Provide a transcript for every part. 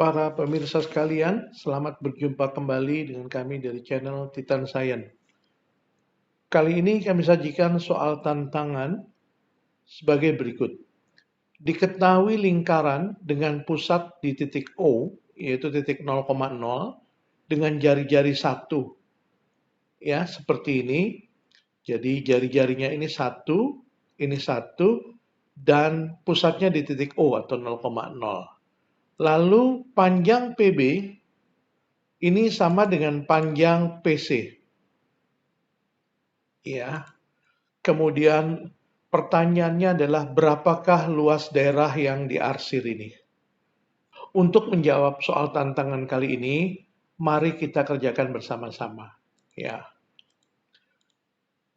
Para pemirsa sekalian, selamat berjumpa kembali dengan kami dari channel Titan Science. Kali ini kami sajikan soal tantangan sebagai berikut. Diketahui lingkaran dengan pusat di titik O, yaitu titik 0,0, dengan jari-jari satu. Ya, seperti ini. Jadi jari-jarinya ini satu, dan pusatnya di titik O atau 0,0. Lalu panjang PB ini sama dengan panjang PC. Ya, kemudian pertanyaannya adalah berapakah luas daerah yang diarsir ini? Untuk menjawab soal tantangan kali ini, mari kita kerjakan bersama-sama. Ya.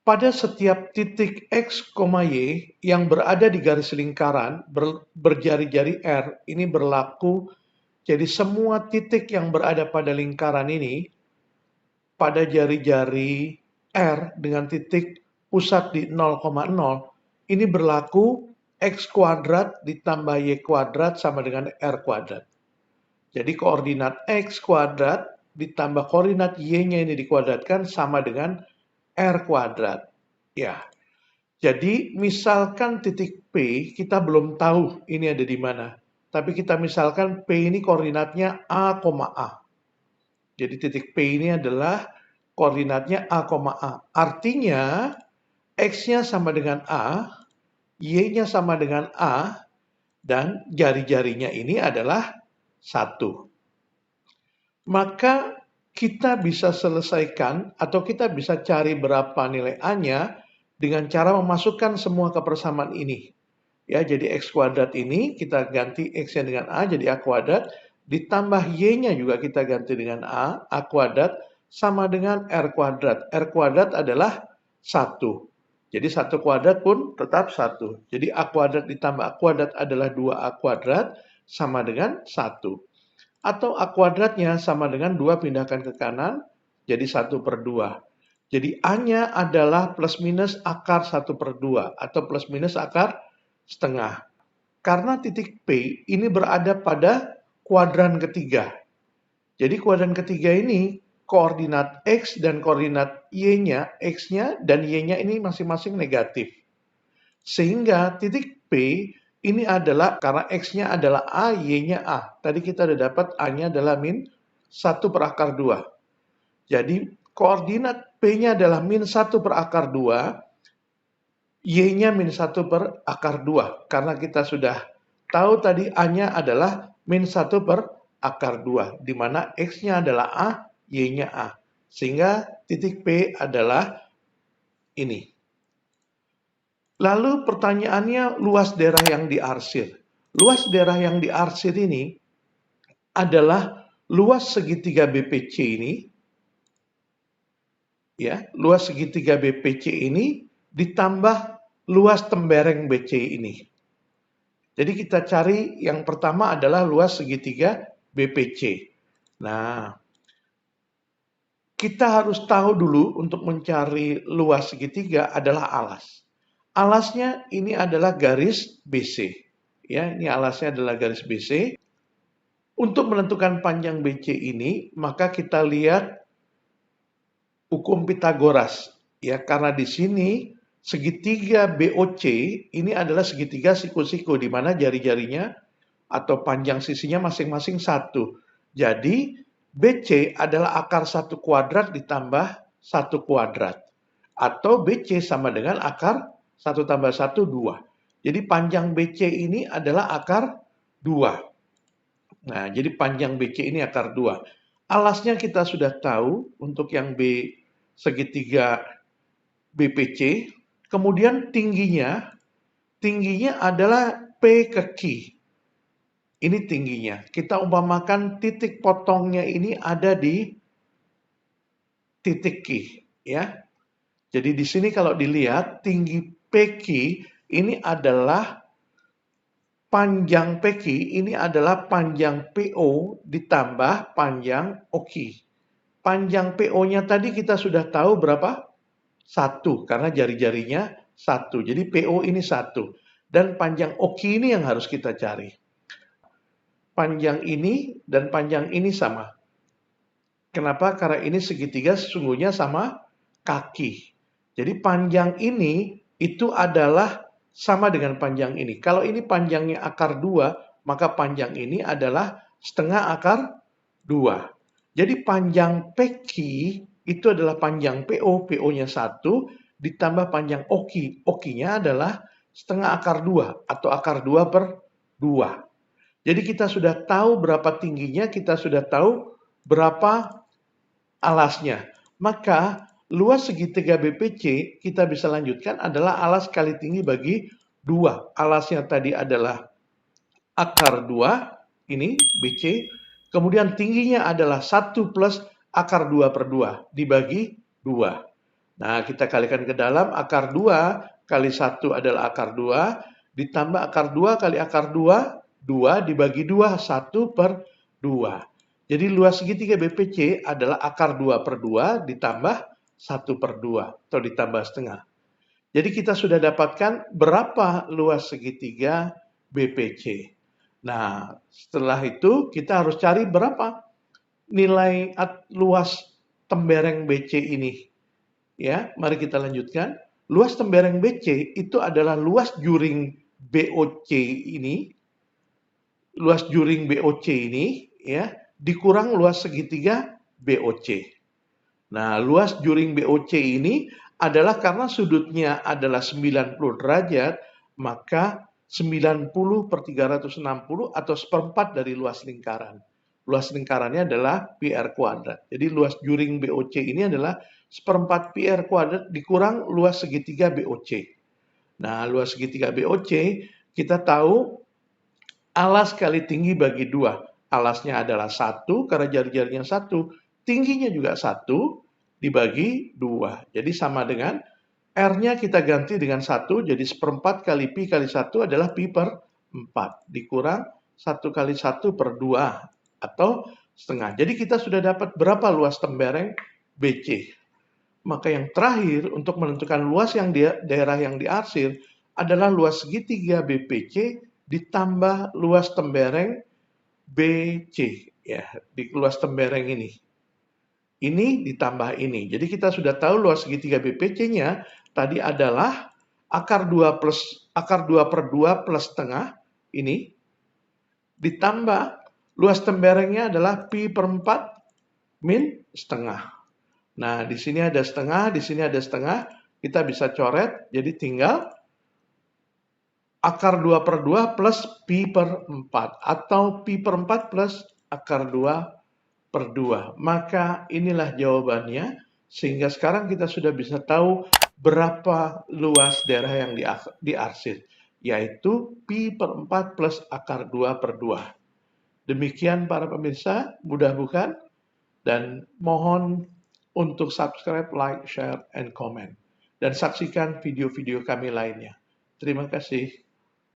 Pada setiap titik X, Y yang berada di garis lingkaran berjari-jari R, ini berlaku. Jadi semua titik yang berada pada lingkaran ini, pada jari-jari R dengan titik pusat di 0,0, ini berlaku X kuadrat ditambah Y kuadrat sama dengan R kuadrat. Jadi koordinat X kuadrat ditambah koordinat Y-nya ini dikuadratkan sama dengan R kuadrat. Ya, jadi misalkan titik P kita belum tahu ini ada di mana. Tapi kita misalkan P ini koordinatnya A, A. Jadi titik P ini adalah koordinatnya A, A. Artinya X-nya sama dengan A, Y-nya sama dengan A, dan jari-jarinya ini adalah 1. Maka kita bisa selesaikan atau kita bisa cari berapa nilai A-nya dengan cara memasukkan semua kebersamaan ini. Ya, jadi X kuadrat ini kita ganti X-nya dengan A jadi A kuadrat, ditambah Y-nya juga kita ganti dengan A kuadrat sama dengan R kuadrat. R kuadrat adalah 1. Jadi 1 kuadrat pun tetap 1. Jadi A kuadrat ditambah A kuadrat adalah 2A kuadrat sama dengan 1. Atau A kuadratnya sama dengan 2 pindahkan ke kanan, jadi 1/2. Jadi A-nya adalah plus minus akar 1/2 atau plus minus akar setengah. Karena titik P ini berada pada kuadran ketiga. Jadi kuadran ketiga ini koordinat X dan koordinat Y-nya, X-nya dan Y-nya ini masing-masing negatif. Sehingga titik P ini adalah, karena X-nya adalah A, Y-nya A. Tadi kita sudah dapat A-nya adalah min 1/2. Jadi koordinat P-nya adalah min 1/2, Y-nya min 1/2. Karena kita sudah tahu tadi A-nya adalah min 1/2, di mana X-nya adalah A, Y-nya A. Sehingga titik P adalah ini. Lalu pertanyaannya luas daerah yang diarsir. Luas daerah yang diarsir ini adalah luas segitiga BPC ini. Ya, luas segitiga BPC ini ditambah luas tembereng BC ini. Jadi kita cari yang pertama adalah luas segitiga BPC. Nah, kita harus tahu dulu untuk mencari luas segitiga adalah alas. Alasnya ini adalah garis BC. Ya, ini alasnya adalah garis BC. Untuk menentukan panjang BC ini, maka kita lihat hukum Pitagoras. Ya, karena di sini segitiga BOC ini adalah segitiga siku-siku di mana jari-jarinya atau panjang sisinya masing-masing 1. Jadi BC adalah akar 1 kuadrat ditambah 1 kuadrat. Atau BC sama dengan akar 1 tambah 1, 2. Jadi panjang BC ini adalah akar 2. Nah, jadi panjang BC ini akar 2. Alasnya kita sudah tahu untuk yang B segitiga BPC. Kemudian tingginya adalah P ke Q. Ini tingginya. Kita umpamakan titik potongnya ini ada di titik Q. Ya. Jadi di sini kalau dilihat tinggi PQ ini adalah panjang PQ ini adalah panjang PO ditambah panjang OQ. Panjang PO-nya tadi kita sudah tahu berapa? 1, karena jari-jarinya 1. Jadi PO ini 1. Dan panjang OQ ini yang harus kita cari. panjang ini dan panjang ini sama. Kenapa? Karena ini segitiga sesungguhnya sama kaki. Jadi panjang ini itu adalah sama dengan panjang ini. Kalau ini panjangnya akar 2, maka panjang ini adalah setengah akar 2. Jadi panjang PQ itu adalah panjang PO, PO-nya 1, ditambah panjang OQ. OQ-nya adalah setengah akar 2 atau akar 2 per 2. Jadi kita sudah tahu berapa tingginya, kita sudah tahu berapa alasnya. Maka luas segitiga BPC kita bisa lanjutkan adalah alas kali tinggi bagi 2. Alasnya tadi adalah akar 2, ini BC. Kemudian tingginya adalah 1 plus akar 2 per 2 dibagi 2. Nah, kita kalikan ke dalam, akar 2 kali 1 adalah akar 2, ditambah akar 2 kali akar 2, 2 dibagi 2, 1 per 2. Jadi luas segitiga BPC adalah akar 2 per 2 ditambah 1 per 2 atau ditambah setengah. Jadi kita sudah dapatkan berapa luas segitiga BPC. Nah, setelah itu kita harus cari berapa nilai luas tembereng BC ini. Ya, mari kita lanjutkan. Luas tembereng BC itu adalah luas juring BOC ini. Luas juring BOC ini ya dikurang luas segitiga BOC. Nah, luas juring BOC ini adalah karena sudutnya adalah 90 derajat, maka 90 per 360 atau seperempat dari luas lingkaran. Luas lingkarannya adalah pi r kuadrat. Jadi luas juring BOC ini adalah seperempat pi r kuadrat dikurang luas segitiga BOC. Nah, luas segitiga BOC kita tahu alas kali tinggi bagi 2. Alasnya adalah 1 karena jari-jarinya 1. Tingginya juga 1 dibagi 2. Jadi sama dengan R-nya kita ganti dengan 1. Jadi seperempat kali pi kali 1 adalah pi per 4. Dikurang 1 kali 1 per 2. Atau setengah. Jadi kita sudah dapat berapa luas tembereng BC. Maka yang terakhir untuk menentukan luas yang daerah yang diarsir adalah luas segitiga BPC ditambah luas tembereng BC, ya, di luas tembereng ini. Ini ditambah ini. Jadi kita sudah tahu luas segitiga BPC-nya tadi adalah akar 2 per 2 plus setengah ini ditambah luas temberengnya adalah pi per 4 min setengah. Nah, di sini ada setengah, di sini ada setengah, kita bisa coret, jadi tinggal akar 2 per 2 plus pi per 4 atau pi per 4 plus akar 2 per 2. Maka inilah jawabannya sehingga sekarang kita sudah bisa tahu berapa luas daerah yang diarsir, yaitu pi per 4 plus akar 2 per 2. Demikian para pemirsa, mudah bukan? Dan mohon untuk subscribe, like, share, and comment. Dan saksikan video-video kami lainnya. Terima kasih.